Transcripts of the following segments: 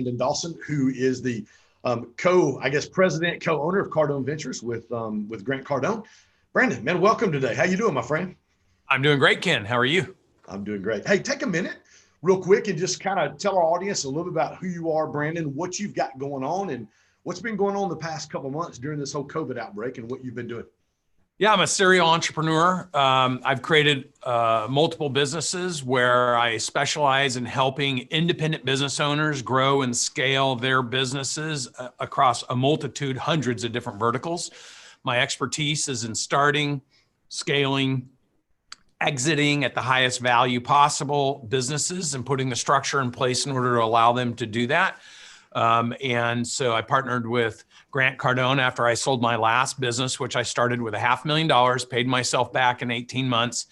Brandon Dawson, who is the president, co-owner of Cardone Ventures with Grant Cardone. Brandon, man, welcome today. How you doing, my friend? I'm doing great, Ken. How are you? I'm doing great. Hey, take a minute real quick and just kind of tell our audience a little bit about who you are, Brandon, what you've got going on, and what's been going on the past couple of months during this whole COVID outbreak and what you've been doing. Yeah, I'm a serial entrepreneur. I've created multiple businesses where I specialize in helping independent business owners grow and scale their businesses across a multitude, hundreds of different verticals. My expertise is in starting, scaling, exiting at the highest value possible businesses and putting the structure in place in order to allow them to do that. And so I partnered with Grant Cardone after I sold my last business, which I started with $500,000, paid myself back in 18 months,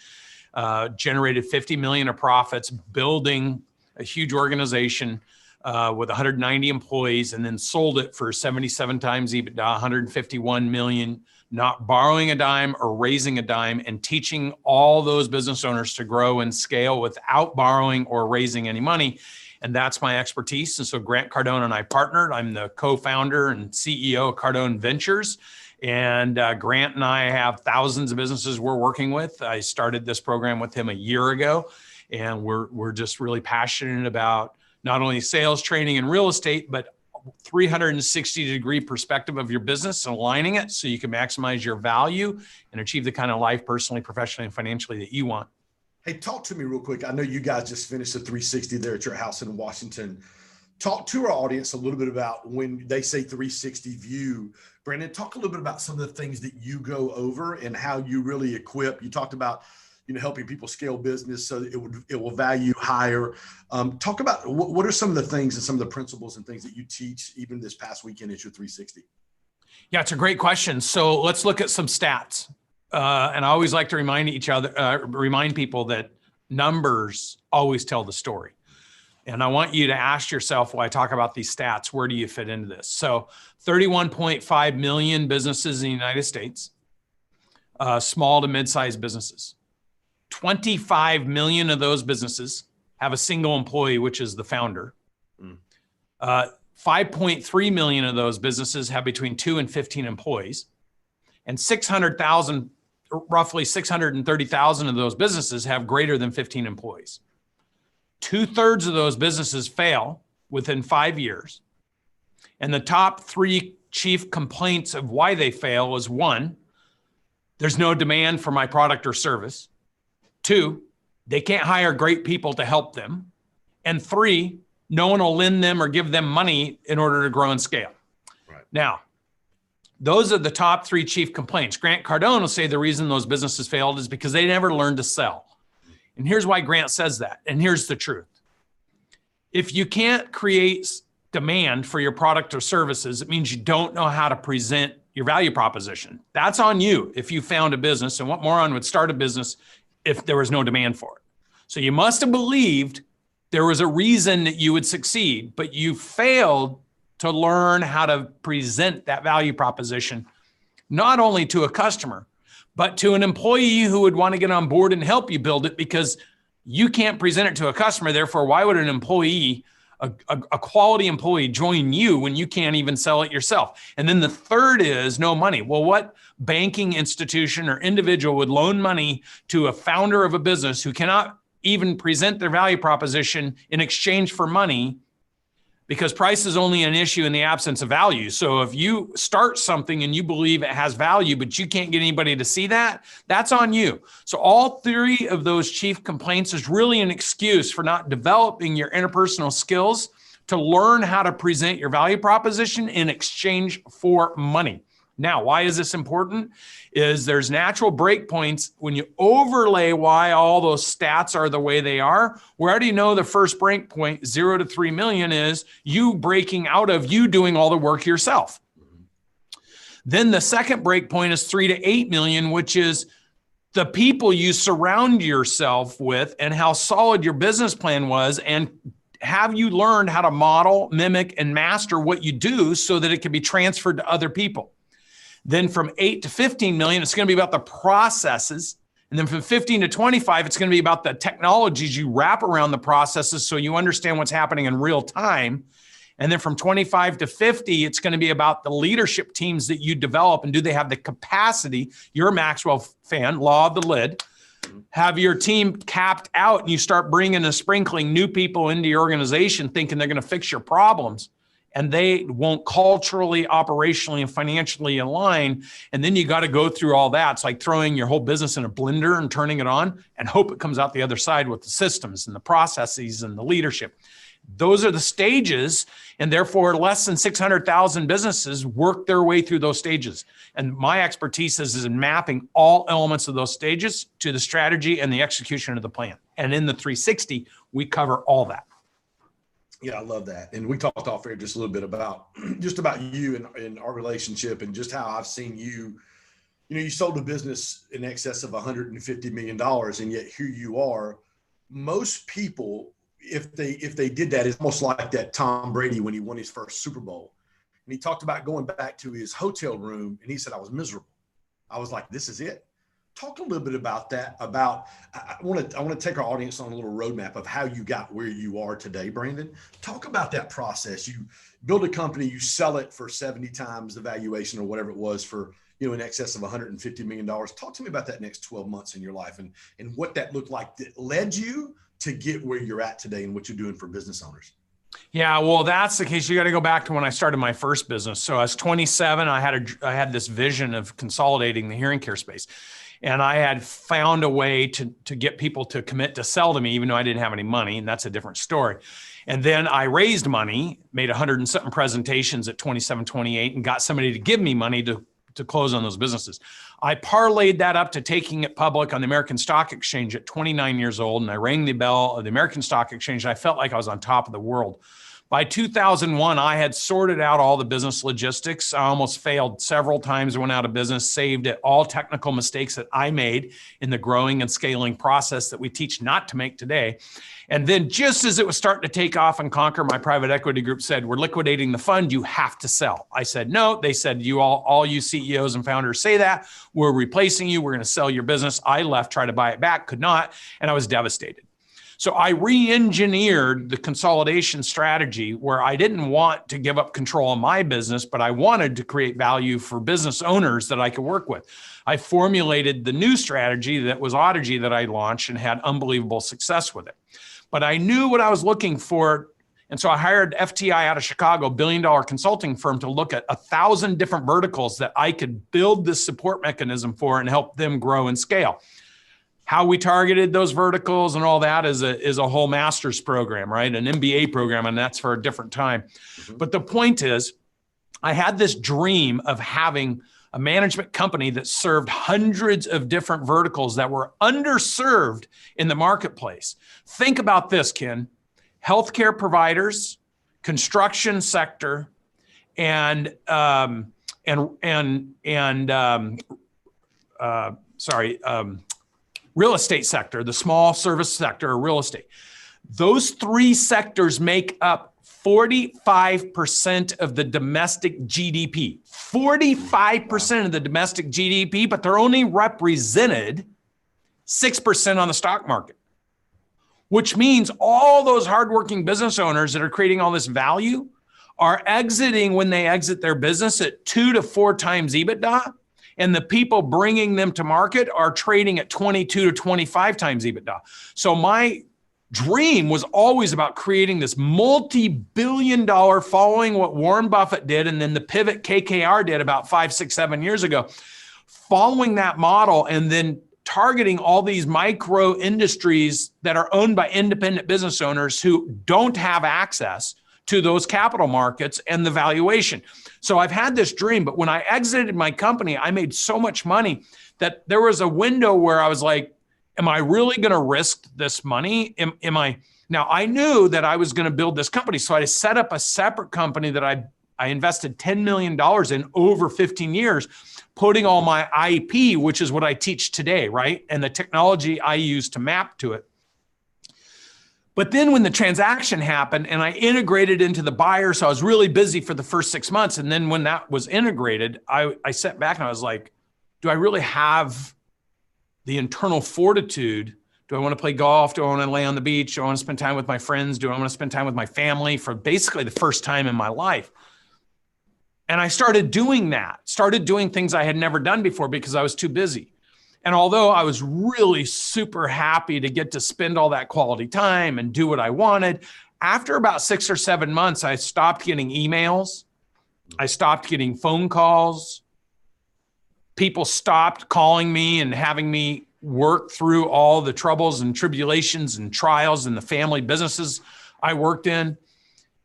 generated 50 million of profits, building a huge organization with 190 employees, and then sold it for 77 times EBITDA, 151 million, not borrowing a dime or raising a dime, and teaching all those business owners to grow and scale without borrowing or raising any money. And that's my expertise. And so Grant Cardone and I partnered. I'm the co-founder and CEO of Cardone Ventures. And Grant and I have thousands of businesses we're working with. I started this program with him a year ago. And we're just really passionate about not only sales training and real estate, but 360-degree perspective of your business and aligning it so you can maximize your value and achieve the kind of life personally, professionally, and financially that you want. Hey, talk to me real quick. I know you guys just finished a 360 there at your house in Washington. Talk to our audience a little bit about when they say 360 view. Brandon, talk a little bit about some of the things that you go over and how you really equip. You talked about, helping people scale business so that it will value higher. Talk about what are some of the things and some of the principles and things that you teach even this past weekend at your 360? Yeah, it's a great question. So let's look at some stats. And I always like to remind people that numbers always tell the story. And I want you to ask yourself, while I talk about these stats, where do you fit into this? So 31.5 million businesses in the United States, small to mid-sized businesses. 25 million of those businesses have a single employee, which is the founder. 5.3 million of those businesses have between 2 and 15 employees. And roughly 630,000 of those businesses have greater than 15 employees. 2/3 of those businesses fail within 5 years. And the top 3 chief complaints of why they fail is 1, there's no demand for my product or service. 2, they can't hire great people to help them. And 3, no one will lend them or give them money in order to grow and scale. Right. Now, those are the top 3 chief complaints. Grant Cardone will say the reason those businesses failed is because they never learned to sell. And here's why Grant says that. And here's the truth. If you can't create demand for your product or services, it means you don't know how to present your value proposition. That's on you if you found a business. And what moron would start a business if there was no demand for it? So you must have believed there was a reason that you would succeed, but you failed to learn how to present that value proposition, not only to a customer, but to an employee who would want to get on board and help you build it, because you can't present it to a customer. Therefore, why would an employee, a quality employee, join you when you can't even sell it yourself? And then the third is no money. Well, what banking institution or individual would loan money to a founder of a business who cannot even present their value proposition in exchange for money? Because price is only an issue in the absence of value. So if you start something and you believe it has value, but you can't get anybody to see that, that's on you. So all 3 of those chief complaints is really an excuse for not developing your interpersonal skills to learn how to present your value proposition in exchange for money. Now, why is this important? Is there's natural breakpoints when you overlay why all those stats are the way they are. We already know the first breakpoint, 0 to 3 million, is you breaking out of you doing all the work yourself. Then the second breakpoint is 3 to 8 million, which is the people you surround yourself with and how solid your business plan was, and have you learned how to model, mimic, and master what you do so that it can be transferred to other people. Then from 8 to 15 million, it's going to be about the processes. And then from 15 to 25, it's going to be about the technologies you wrap around the processes so you understand what's happening in real time. And then from 25 to 50, it's going to be about the leadership teams that you develop, and do they have the capacity? You're a Maxwell fan, law of the lid. Have your team capped out, and you start bringing and sprinkling new people into your organization thinking they're going to fix your problems, and they won't culturally, operationally, and financially align. And then you got to go through all that. It's like throwing your whole business in a blender and turning it on and hope it comes out the other side with the systems and the processes and the leadership. Those are the stages, and therefore less than 600,000 businesses work their way through those stages. And my expertise is in mapping all elements of those stages to the strategy and the execution of the plan. And in the 360, we cover all that. Yeah, I love that. And we talked off air just a little bit about you and our relationship, and just how I've seen you. You sold a business in excess of $150 million, and yet here you are. Most people, if they did that, it's almost like that Tom Brady when he won his first Super Bowl. And he talked about going back to his hotel room, and he said, I was miserable. I was like, this is it. Talk a little bit about that. I want to take our audience on a little roadmap of how you got where you are today, Brandon. Talk about that process. You build a company, you sell it for 70 times the valuation or whatever it was for, in excess of $150 million. Talk to me about that next 12 months in your life and what that looked like that led you to get where you're at today and what you're doing for business owners. Yeah, well, that's the case. You got to go back to when I started my first business. So I was 27. I had this vision of consolidating the hearing care space. And I had found a way to get people to commit to sell to me, even though I didn't have any money. And that's a different story. And then I raised money, made 100 and something presentations at 27, 28, and got somebody to give me money to close on those businesses. I parlayed that up to taking it public on the American Stock Exchange at 29 years old. And I rang the bell of the American Stock Exchange. And I felt like I was on top of the world. By 2001, I had sorted out all the business logistics. I almost failed several times, went out of business, saved it, all technical mistakes that I made in the growing and scaling process that we teach not to make today. And then just as it was starting to take off and conquer, my private equity group said, we're liquidating the fund, you have to sell. I said, no. They said, all you CEOs and founders say that. We're replacing you. We're going to sell your business. I left, tried to buy it back, could not, and I was devastated. So I re-engineered the consolidation strategy where I didn't want to give up control of my business, but I wanted to create value for business owners that I could work with. I formulated the new strategy that was Audigy that I launched and had unbelievable success with it. But I knew what I was looking for. And so I hired FTI out of Chicago, $1 billion consulting firm, to look at 1,000 different verticals that I could build this support mechanism for and help them grow and scale. How we targeted those verticals and all that is a whole master's program, right? An MBA program, and that's for a different time. Mm-hmm. But the point is, I had this dream of having a management company that served hundreds of different verticals that were underserved in the marketplace. Think about this, Ken. Healthcare providers, construction sector, and real estate sector, the small service sector or real estate. Those three sectors make up 45% of the domestic GDP. 45% of the domestic GDP, but they're only represented 6% on the stock market, which means all those hardworking business owners that are creating all this value are exiting when they exit their business at 2 to 4 times EBITDA. And the people bringing them to market are trading at 22 to 25 times EBITDA. So my dream was always about creating this multi-billion dollar, following what Warren Buffett did and then the pivot KKR did about 5, 6, 7 years ago, following that model and then targeting all these micro industries that are owned by independent business owners who don't have access to those capital markets and the valuation. So I've had this dream, but when I exited my company, I made so much money that there was a window where I was like, am I really going to risk this money? Now I knew that I was going to build this company. So I set up a separate company that I invested $10 million in over 15 years, putting all my IP, which is what I teach today, right? And the technology I use to map to it. But then when the transaction happened and I integrated into the buyer, so I was really busy for the first 6 months. And then when that was integrated, I sat back and I was like, do I really have the internal fortitude Do I want to play golf? Do I want to lay on the beach? Do I want to spend time with my friends? Do I want to spend time with my family for basically the first time in my life? And I started doing that, started doing things I had never done before because I was too busy. And although I was really super happy to get to spend all that quality time and do what I wanted, after about 6 or 7 months, I stopped getting emails. I stopped getting phone calls. People stopped calling me and having me work through all the troubles and tribulations and trials in the family businesses I worked in.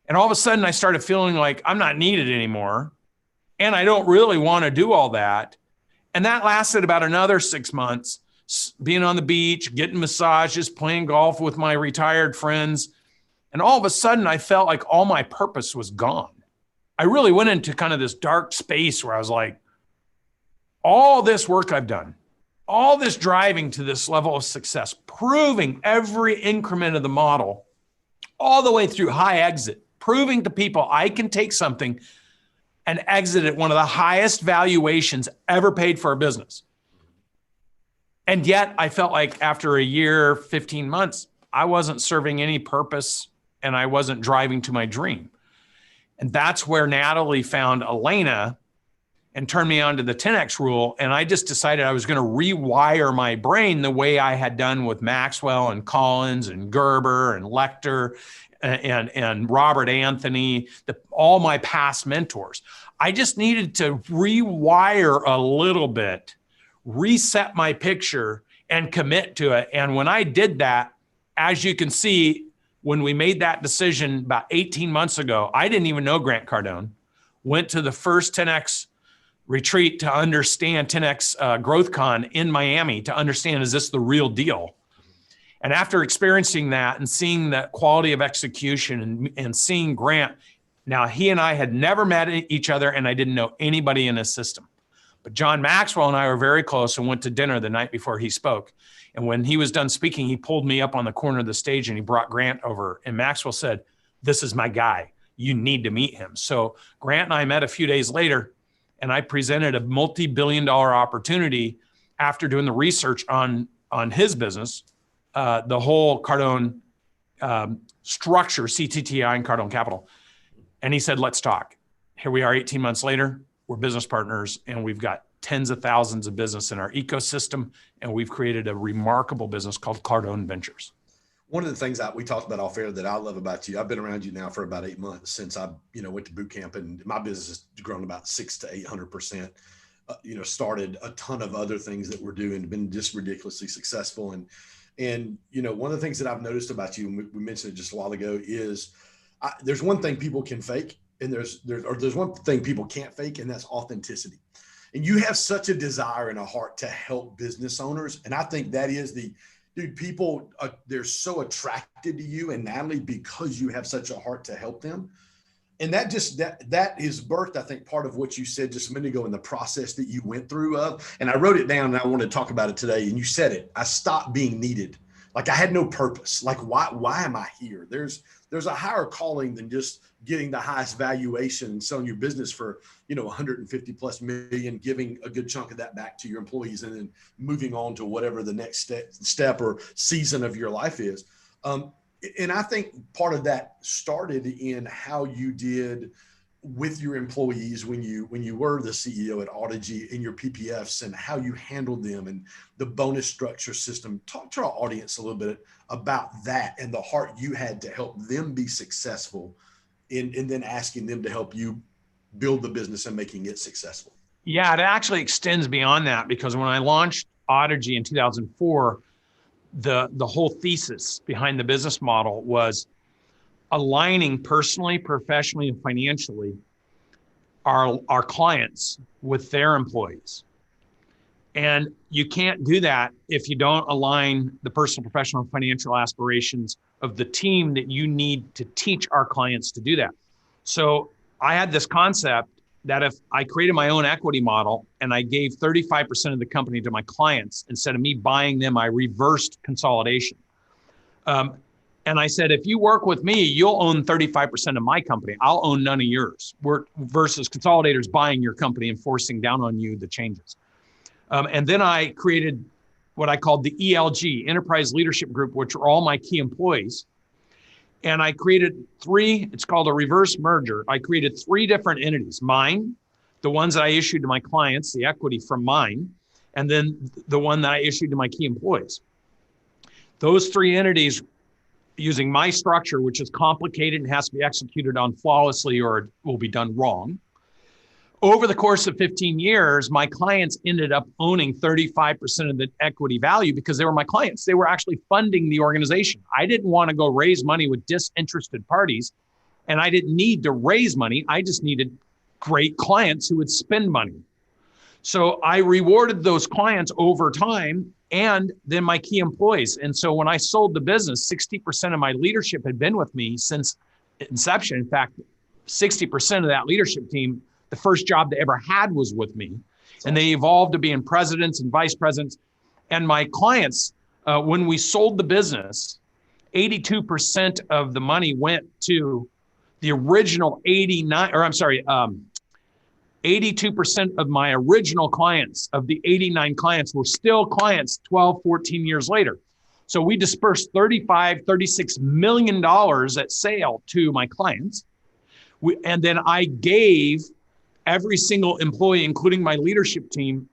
And all of a sudden I started feeling like I'm not needed anymore. And I don't really want to do all that. And that lasted about another 6 months, being on the beach, getting massages, playing golf with my retired friends. And all of a sudden I felt like all my purpose was gone. I really went into kind of this dark space where I was like, all this work I've done, all this driving to this level of success, proving every increment of the model, all the way through high exit, proving to people I can take something and exit at one of the highest valuations ever paid for a business. And yet I felt like after a year, 15 months, I wasn't serving any purpose and I wasn't driving to my dream. And that's where Natalie found Elena and turned me on to the 10X rule. And I just decided I was going to rewire my brain the way I had done with Maxwell and Collins and Gerber and Lecter and Robert Anthony, all my past mentors. I just needed to rewire a little bit, reset my picture and commit to it. And when I did that, as you can see, when we made that decision about 18 months ago, I didn't even know Grant Cardone, went to the first 10X retreat to understand 10X Growth Con in Miami to understand, is this the real deal? And after experiencing that and seeing that quality of execution and seeing Grant, now he and I had never met each other and I didn't know anybody in his system. But John Maxwell and I were very close and went to dinner the night before he spoke. And when he was done speaking, he pulled me up on the corner of the stage and he brought Grant over. And Maxwell said, "This is my guy. You need to meet him." So Grant and I met a few days later and I presented a multi-billion-dollar opportunity after doing the research on his business, the whole Cardone structure, CTTI and Cardone Capital. And he said, "Let's talk." Here we are 18 months later, we're business partners and we've got tens of thousands of business in our ecosystem. And we've created a remarkable business called Cardone Ventures. One of the things that we talked about off air that I love about you, I've been around you now for about 8 months since I, went to boot camp, and my business has grown about 600 to 800%. Started a ton of other things that we're doing, been just ridiculously successful. And one of the things that I've noticed about you, and we mentioned it just a while ago, is there's one thing people can fake, and there's one thing people can't fake, and that's authenticity. And you have such a desire and a heart to help business owners. And I think that is people, they're so attracted to you and Natalie because you have such a heart to help them. And that is birthed, I think, part of what you said just a minute ago in the process that you went through and I wrote it down and I wanted to talk about it today. And you said it, I stopped being needed. Like I had no purpose. Like, why am I here? There's a higher calling than just getting the highest valuation and selling your business for, 150 plus million, giving a good chunk of that back to your employees and then moving on to whatever the next step or season of your life is. And I think part of that started in how you did with your employees when you were the CEO at Audigy in your PPFs and how you handled them and the bonus structure system. Talk to our audience a little bit about that and the heart you had to help them be successful and then asking them to help you build the business and making it successful. Yeah, it actually extends beyond that because when I launched Audigy in 2004, the whole thesis behind the business model was aligning personally, professionally, and financially our clients with their employees. And you can't do that if you don't align the personal, professional, and financial aspirations of the team that you need to teach our clients to do that. So I had this concept that if I created my own equity model and I gave 35% of the company to my clients, instead of me buying them, I reversed consolidation. And I said, if you work with me, you'll own 35% of my company. I'll own none of yours. Versus consolidators buying your company and forcing down on you the changes. And then I created what I called the ELG, Enterprise Leadership Group, which are all my key employees. And I created it's called a reverse merger. I created 3 different entities: mine, the ones that I issued to my clients, the equity from mine, and then the one that I issued to my key employees. Those 3 entities, using my structure, which is complicated and has to be executed on flawlessly or it will be done wrong. Over the course of 15 years, my clients ended up owning 35% of the equity value because they were my clients. They were actually funding the organization. I didn't want to go raise money with disinterested parties, and I didn't need to raise money. I just needed great clients who would spend money. So I rewarded those clients over time and then my key employees. And so when I sold the business, 60% of my leadership had been with me since inception. In fact, 60% of that leadership team, the first job they ever had was with me. And they evolved to being presidents and vice presidents. And my clients, when we sold the business, 82% of the money went to the original 82% of my original clients, of the 89 clients, were still clients 12, 14 years later. So we dispersed $36 million at sale to my clients. And then I gave every single employee, including my leadership team,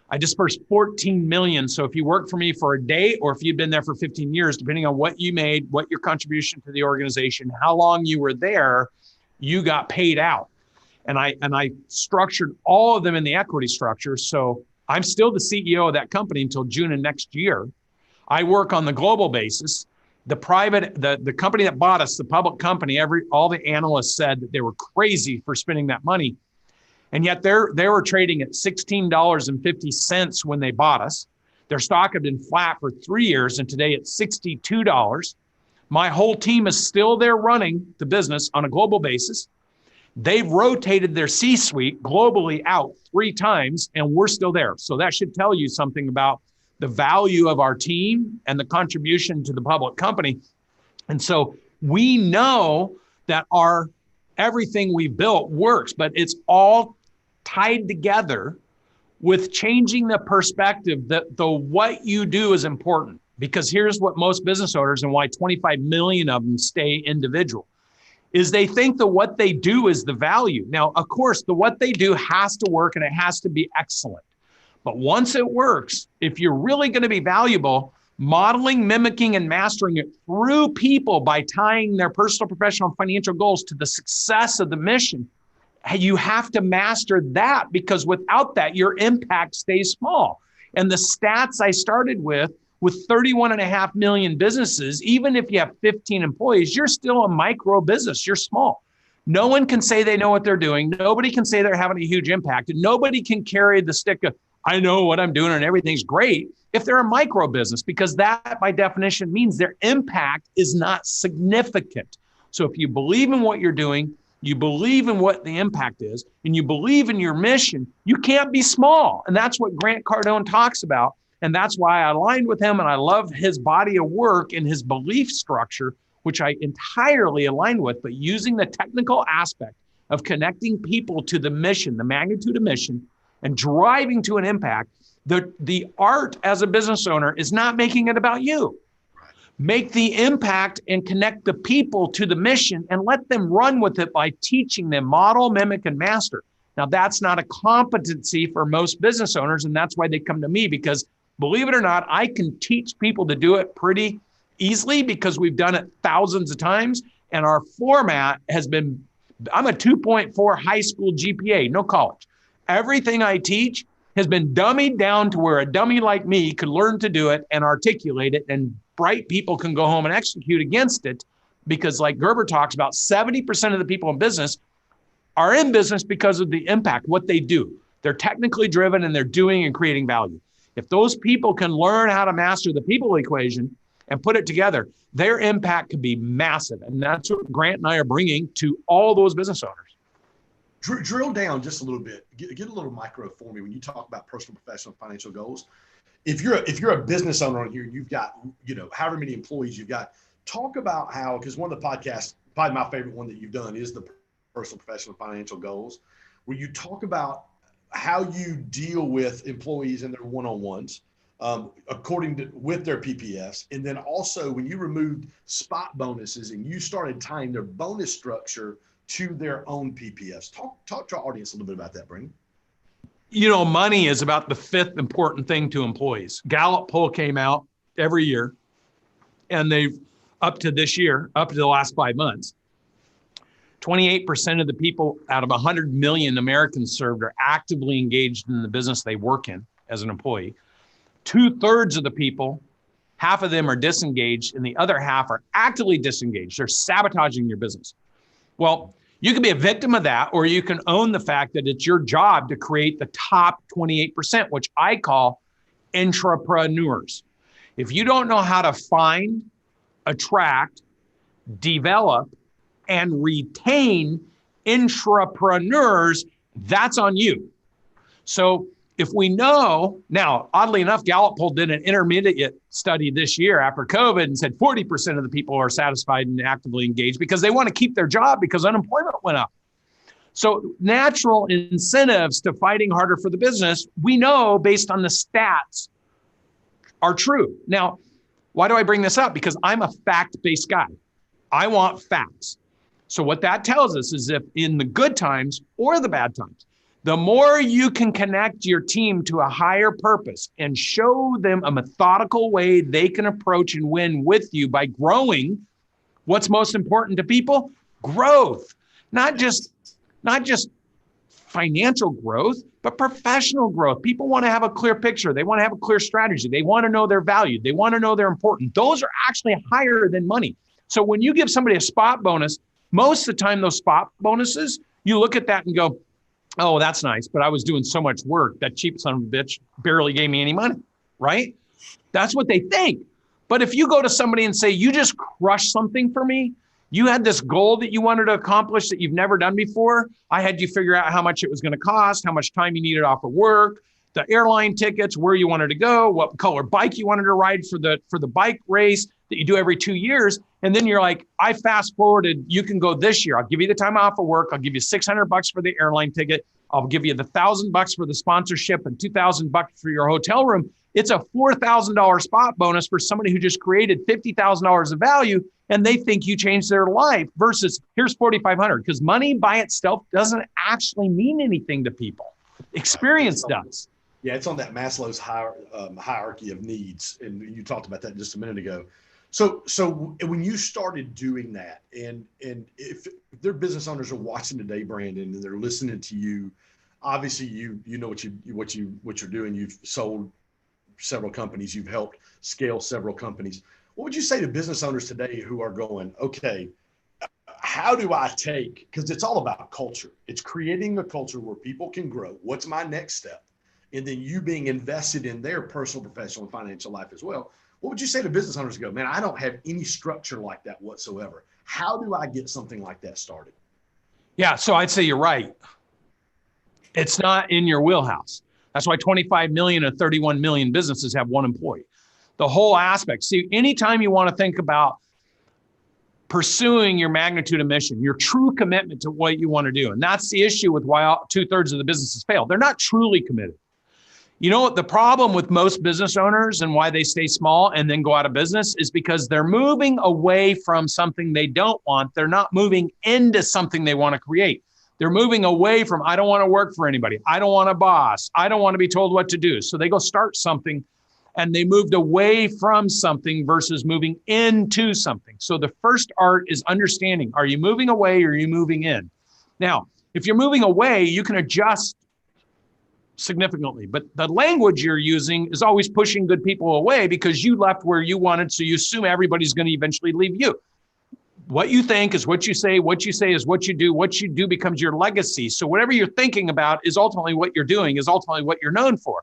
I dispersed 14 million. So if you worked for me for a day, or if you'd been there for 15 years, depending on what you made, what your contribution to the organization, how long you were there, you got paid out. And I structured all of them in the equity structure. So I'm still the CEO of that company until June of next year. I work on the global basis. The company that bought us, the public company, all the analysts said that they were crazy for spending that money. And yet they were trading at $16.50 when they bought us. Their stock had been flat for 3 years, and today it's $62. My whole team is still there running the business on a global basis. They've rotated their C-suite globally out 3 times, and we're still there. So that should tell you something about the value of our team and the contribution to the public company. And so we know that everything we built works, but it's all tied together with changing the perspective that what you do is important. Because here's what most business owners, and why 25 million of them stay individual, is they think that what they do is the value. Now, of course, what they do has to work and it has to be excellent. But once it works, if you're really going to be valuable, modeling, mimicking, and mastering it through people by tying their personal, professional, and financial goals to the success of the mission, you have to master that, because without that, your impact stays small. And the stats I started with 31.5 million businesses, even if you have 15 employees, you're still a micro business. You're small. No one can say they know what they're doing. Nobody can say they're having a huge impact. And nobody can carry the stick of, I know what I'm doing and everything's great, if they're a micro business, because that by definition means their impact is not significant. So if you believe in what you're doing, you believe in what the impact is, and you believe in your mission, you can't be small. And that's what Grant Cardone talks about. And that's why I aligned with him, and I love his body of work and his belief structure, which I entirely align with, but using the technical aspect of connecting people to the mission, the magnitude of mission, and driving to an impact. The art as a business owner is not making it about you. Make the impact and connect the people to the mission and let them run with it by teaching them, model, mimic, and master. Now, that's not a competency for most business owners, and that's why they come to me, because believe it or not, I can teach people to do it pretty easily because we've done it thousands of times. And our format has been, I'm a 2.4 high school GPA, no college. Everything I teach has been dummied down to where a dummy like me could learn to do it and articulate it, and bright people can go home and execute against it. Because like Gerber talks about, 70% of the people in business are in business because of the impact, what they do. They're technically driven and they're doing and creating value. If those people can learn how to master the people equation and put it together, their impact could be massive. And that's what Grant and I are bringing to all those business owners. Drill down just a little bit. Get a little micro for me when you talk about personal, professional, financial goals. If you're a business owner on here, you've got, however many employees you've got, talk about how, because one of the podcasts, probably my favorite one that you've done, is the personal, professional, financial goals, where you talk about how you deal with employees in their one-on-ones, with their PPFs. And then also when you removed spot bonuses and you started tying their bonus structure to their own PPFs. Talk to our audience a little bit about that, Brandon. Money is about the fifth important thing to employees. Gallup poll came out every year, and they've up to this year, up to the last 5 months, 28% of the people out of 100 million Americans served are actively engaged in the business they work in as an employee. 2/3 of the people, half of them are disengaged, and the other half are actively disengaged. They're sabotaging your business. Well, you can be a victim of that, or you can own the fact that it's your job to create the top 28%, which I call intrapreneurs. If you don't know how to find, attract, develop, and retain intrapreneurs, that's on you. So if we know, now, oddly enough, Gallup poll did an intermediate study this year after COVID and said 40% of the people are satisfied and actively engaged because they want to keep their job because unemployment went up. So natural incentives to fighting harder for the business, we know based on the stats are true. Now, why do I bring this up? Because I'm a fact-based guy. I want facts. So what that tells us is if in the good times or the bad times, the more you can connect your team to a higher purpose and show them a methodical way they can approach and win with you by growing, what's most important to people? Growth. Not just financial growth, but professional growth. People want to have a clear picture. They want to have a clear strategy. They want to know they're valued. They want to know they're important. Those are actually higher than money. So when you give somebody a spot bonus, most of the time those spot bonuses, you look at that and go, oh, that's nice, but I was doing so much work. That cheap son of a bitch barely gave me any money, right? That's what they think. But if you go to somebody and say, you just crushed something for me, you had this goal that you wanted to accomplish that you've never done before. I had you figure out how much it was going to cost, how much time you needed off of work, the airline tickets, where you wanted to go, what color bike you wanted to ride for the bike race that you do every 2 years. And then you're like, I fast forwarded, you can go this year. I'll give you the time off of work. I'll give you $600 for the airline ticket. I'll give you the $1,000 for the sponsorship and $2,000 for your hotel room. It's a $4,000 spot bonus for somebody who just created $50,000 of value, and they think you changed their life versus here's $4,500, because money by itself doesn't actually mean anything to people. Experience does. Yeah, it's on that Maslow's hierarchy of needs, and you talked about that just a minute ago. So when you started doing that, and if their business owners are watching today, Brandon, and they're listening to you, obviously you know what you're doing. You've sold several companies, you've helped scale several companies. What would you say to business owners today who are going, okay, how do I take, because it's all about culture. It's creating a culture where people can grow. What's my next step? And then you being invested in their personal, professional, and financial life as well. What would you say to business owners who go, man, I don't have any structure like that whatsoever. How do I get something like that started? Yeah, so I'd say you're right. It's not in your wheelhouse. That's why 25 million of 31 million businesses have one employee. The whole aspect. See, anytime you want to think about pursuing your magnitude of mission, your true commitment to what you want to do, and that's the issue with why 2/3 of the businesses fail. They're not truly committed. You know what the problem with most business owners and why they stay small and then go out of business is because they're moving away from something they don't want. They're not moving into something they want to create. They're moving away from, I don't want to work for anybody. I don't want a boss. I don't want to be told what to do. So they go start something, and they moved away from something versus moving into something. So the first art is understanding, are you moving away or are you moving in? Now, if you're moving away, you can adjust significantly, but the language you're using is always pushing good people away because you left where you wanted. So you assume everybody's going to eventually leave you. What you think is what you say is what you do becomes your legacy. So whatever you're thinking about is ultimately what you're doing, is ultimately what you're known for.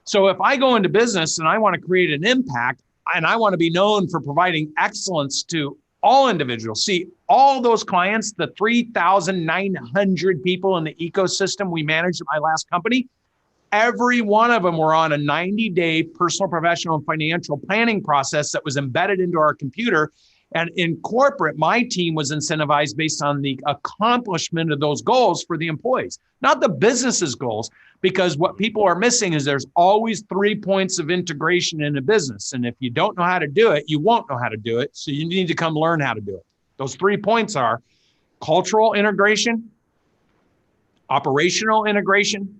So if I go into business and I want to create an impact and I want to be known for providing excellence to all individuals, see all those clients, the 3,900 people in the ecosystem we managed at my last company, every one of them were on a 90-day personal, professional, and financial planning process that was embedded into our computer. And in corporate, my team was incentivized based on the accomplishment of those goals for the employees, not the business's goals, because what people are missing is there's always 3 points of integration in a business. And if you don't know how to do it, you won't know how to do it. So you need to come learn how to do it. Those 3 points are cultural integration, operational integration,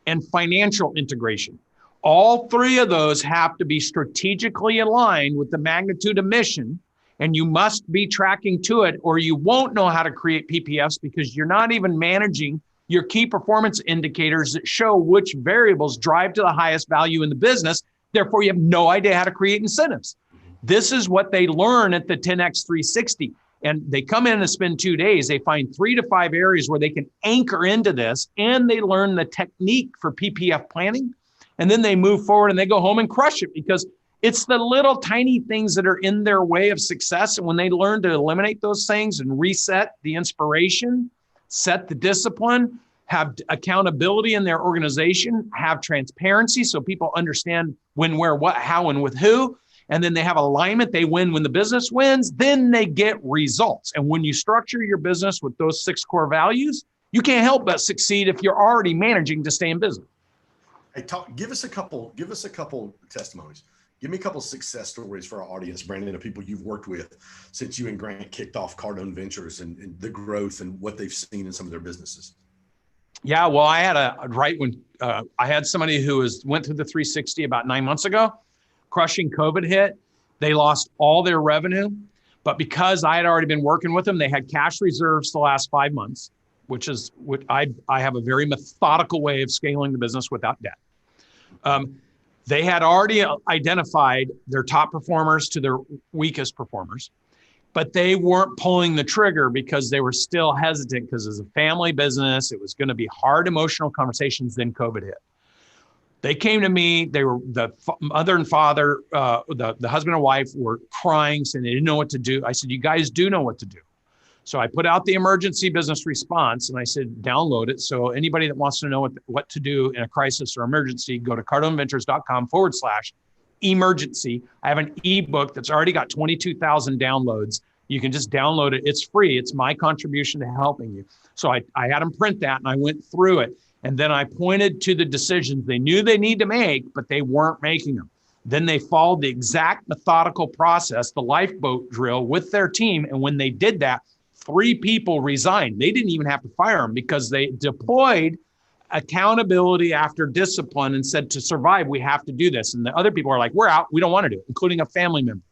and financial integration. All 3 of those have to be strategically aligned with the magnitude of mission, and you must be tracking to it, or you won't know how to create PPFs because you're not even managing your key performance indicators that show which variables drive to the highest value in the business. Therefore, you have no idea how to create incentives. This is what they learn at the 10X 360. And they come in and spend 2 days. They find 3 to 5 areas where they can anchor into this, and they learn the technique for PPF planning. And then they move forward and they go home and crush it, because it's the little tiny things that are in their way of success. And when they learn to eliminate those things and reset the inspiration, set the discipline, have accountability in their organization, have transparency so people understand when, where, what, how, and with who, and then they have alignment, they win when the business wins, then they get results. And when you structure your business with those 6 core values, you can't help but succeed if you're already managing to stay in business. Hey, give us a couple testimonies. Give me a couple of success stories for our audience, Brandon, of people you've worked with since you and Grant kicked off Cardone Ventures, and the growth and what they've seen in some of their businesses. Yeah, well, I had I had somebody who went through the 360 about 9 months ago. Crushing COVID hit. They lost all their revenue, but because I had already been working with them, they had cash reserves the last 5 months, which I have a very methodical way of scaling the business without debt. They had already identified their top performers to their weakest performers, but they weren't pulling the trigger because they were still hesitant, because as a family business, it was going to be hard emotional conversations. Then COVID hit. They came to me, they were the mother and father, the husband and wife were crying, saying they didn't know what to do. I said, you guys do know what to do. So I put out the emergency business response and I said, download it. So anybody that wants to know what to do in a crisis or emergency, go to cardoneventures.com/emergency. I have an ebook that's already got 22,000 downloads. You can just download it. It's free. It's my contribution to helping you. So I had them print that and I went through it. And then I pointed to the decisions they knew they need to make, but they weren't making them. Then they followed the exact methodical process, the lifeboat drill with their team. And when they did that, 3 people resigned. They didn't even have to fire them because they deployed accountability after discipline and said, to survive, we have to do this. And the other people are like, we're out. We don't want to do it, including a family member.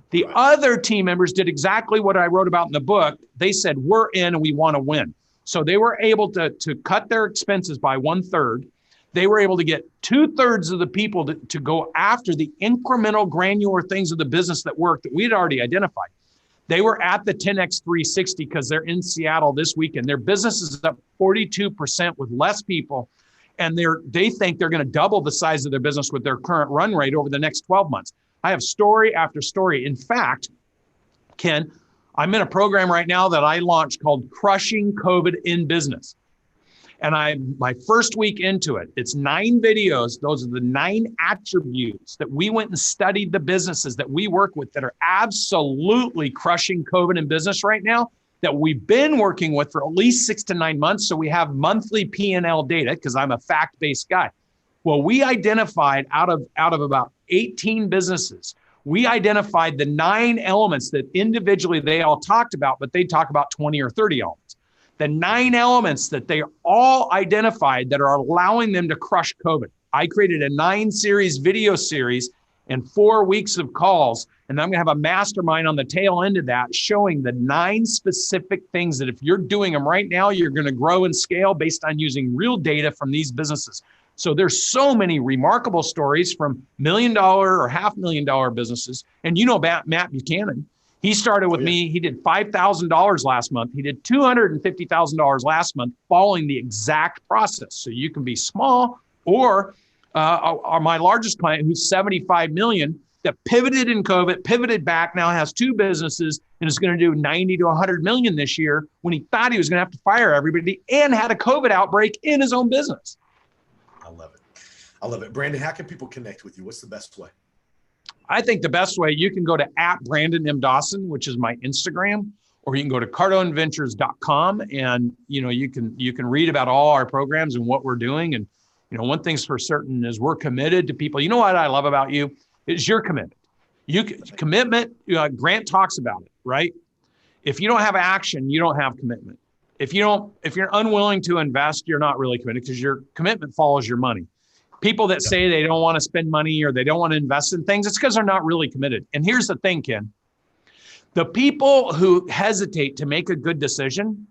The other team members did exactly what I wrote about in the book. They said, we're in and we want to win. So they were able to cut their expenses by 1/3. They were able to get 2/3 of the people to go after the incremental granular things of the business that worked that we had already identified. They were at the 10X 360 because they're in Seattle this weekend. Their business is up 42% with less people. And they think they're going to double the size of their business with their current run rate over the next 12 months. I have story after story. In fact, Ken, I'm in a program right now that I launched called Crushing COVID in Business. And my first week into it, it's 9 videos. Those are the 9 attributes that we went and studied the businesses that we work with that are absolutely crushing COVID in business right now, that we've been working with for at least 6 to 9 months. So we have monthly P&L data because I'm a fact-based guy. Well, we identified out of about 18 businesses, we identified the 9 elements that individually they all talked about, but they talk about 20 or 30 elements. The 9 elements that they all identified that are allowing them to crush COVID. I created a 9-series video series and 4 weeks of calls. And I'm going to have a mastermind on the tail end of that, showing the 9 specific things that if you're doing them right now, you're going to grow and scale based on using real data from these businesses. So there's so many remarkable stories from $1 million or $500,000 businesses. And you know Matt Buchanan. He started with me. He did $5,000 last month. He did $250,000 last month following the exact process. So you can be small or my largest client who's 75 million that pivoted in COVID, pivoted back, now has 2 businesses and is going to do 90 to 100 million this year when he thought he was going to have to fire everybody and had a COVID outbreak in his own business. I love it. Brandon, how can people connect with you? What's the best way? I think the best way, you can go to @BrandonM.Dawson, which is my Instagram, or you can go to cardoneventures.com, and you can read about all our programs and what we're doing. And one thing's for certain is we're committed to people. You know what I love about you is your commitment. Commitment. Grant talks about it, right? If you don't have action, you don't have commitment. If you're unwilling to invest, you're not really committed, because your commitment follows your money. People that say they don't want to spend money or they don't want to invest in things, it's because they're not really committed. And here's the thing, Ken. The people who hesitate to make a good decision,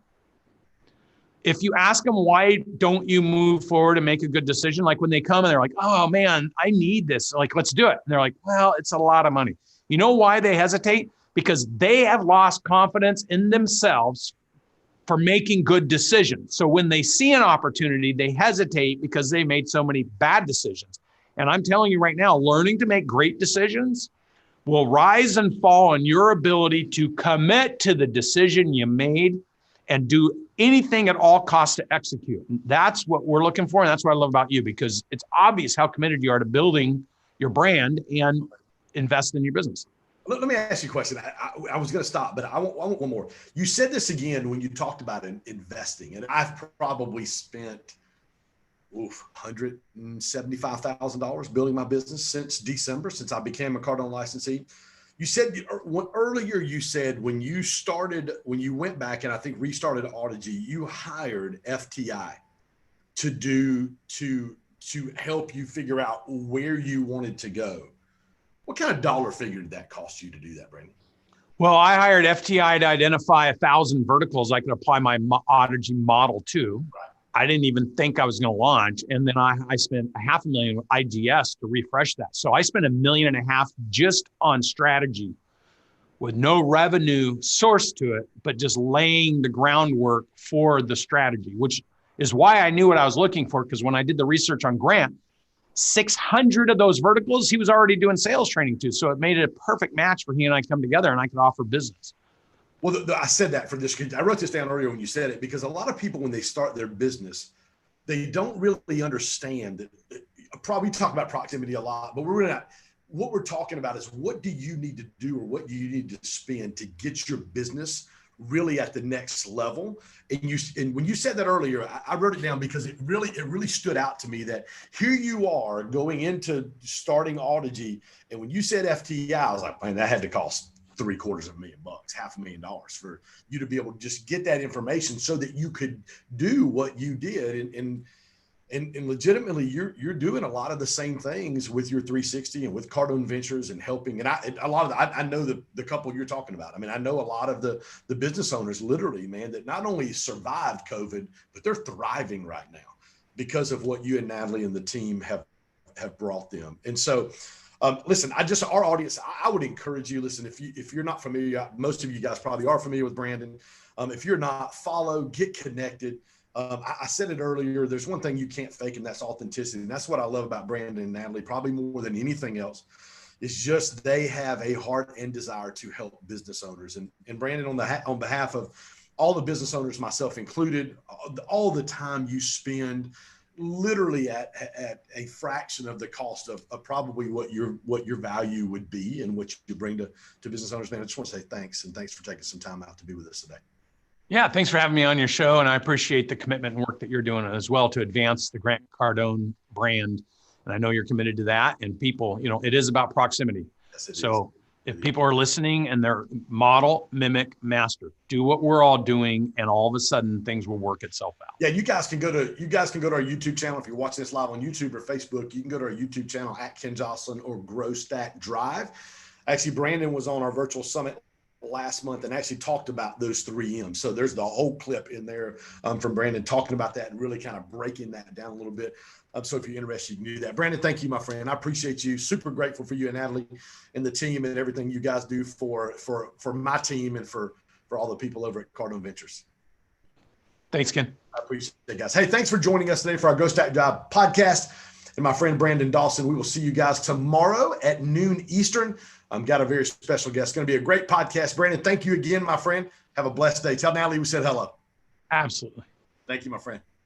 if you ask them, why don't you move forward and make a good decision? Like when they come and they're like, oh man, I need this. Like, let's do it. And they're like, well, it's a lot of money. You know why they hesitate? Because they have lost confidence in themselves for making good decisions. So when they see an opportunity, they hesitate because they made so many bad decisions. And I'm telling you right now, learning to make great decisions will rise and fall on your ability to commit to the decision you made and do anything at all costs to execute. And that's what we're looking for. And that's what I love about you, because it's obvious how committed you are to building your brand and invest in your business. Let me ask you a question. I was going to stop, but I want one more. You said this again when you talked about investing, and I've probably spent $175,000 building my business since December, since I became a Cardone licensee. You said earlier, you said when you went back and I think restarted Audigy, you hired FTI to help you figure out where you wanted to go. What kind of dollar figure did that cost you to do that, Brandon? Well, I hired FTI to identify 1,000 verticals I could apply my Audigy model to. Right. I didn't even think I was going to launch. And then I spent $500,000 with IGS to refresh that. So I spent $1.5 million just on strategy with no revenue source to it, but just laying the groundwork for the strategy, which is why I knew what I was looking for. Because when I did the research on Grant, 600 of those verticals, he was already doing sales training to. So it made it a perfect match for he and I to come together, and I could offer business. Well, I said that for this. I wrote this down earlier when you said it, because a lot of people, when they start their business, they don't really understand that. Probably talk about proximity a lot, but what we're talking about is, what do you need to do, or what do you need to spend to get your business really at the next level? And when you said that earlier, I wrote it down because it really stood out to me that here you are going into starting Audigy. And when you said FTI, I was like, man, that had to cost $750,000, $500,000 for you to be able to just get that information so that you could do what you did. And legitimately, you're doing a lot of the same things with your 360 and with Cardone Ventures and helping. And I know the couple you're talking about. I mean, I know a lot of the business owners, literally, man, that not only survived COVID, but they're thriving right now because of what you and Natalie and the team have brought them. And so, listen, our audience, I would encourage you, listen, if you're not familiar, most of you guys probably are familiar with Brandon. If you're not, follow, get connected. I said it earlier, there's one thing you can't fake, and that's authenticity. And that's what I love about Brandon and Natalie, probably more than anything else. It's just they have a heart and desire to help business owners. And Brandon, on behalf of all the business owners, myself included, all the time you spend literally at a fraction of the cost of probably what your value would be and what you bring to business owners, man, I just want to say thanks, and thanks for taking some time out to be with us today. Yeah, thanks for having me on your show. And I appreciate the commitment and work that you're doing as well to advance the Grant Cardone brand. And I know you're committed to that. And people, it is about proximity. Yes, so if people are listening and they're model, mimic, master, do what we're all doing, and all of a sudden things will work itself out. Yeah, you guys can go to our YouTube channel. If you're watching this live on YouTube or Facebook, you can go to our YouTube channel @Ken Jocelyn or Grow Stack Drive. Actually, Brandon was on our virtual summit last month and actually talked about those 3 M's. So there's the whole clip in there from Brandon talking about that and really kind of breaking that down a little bit. So if you're interested, you can do that. Brandon, thank you, my friend. I appreciate you. Super grateful for you and Natalie and the team and everything you guys do for my team and for all the people over at Cardone Ventures. Thanks, Ken. I appreciate it, guys. Hey, thanks for joining us today for our Go Stack Drive podcast. And my friend Brandon Dawson, we will see you guys tomorrow at noon Eastern. Got a very special guest. It's going to be a great podcast. Brandon, thank you again, my friend. Have a blessed day. Tell Natalie we said hello. Absolutely. Thank you, my friend.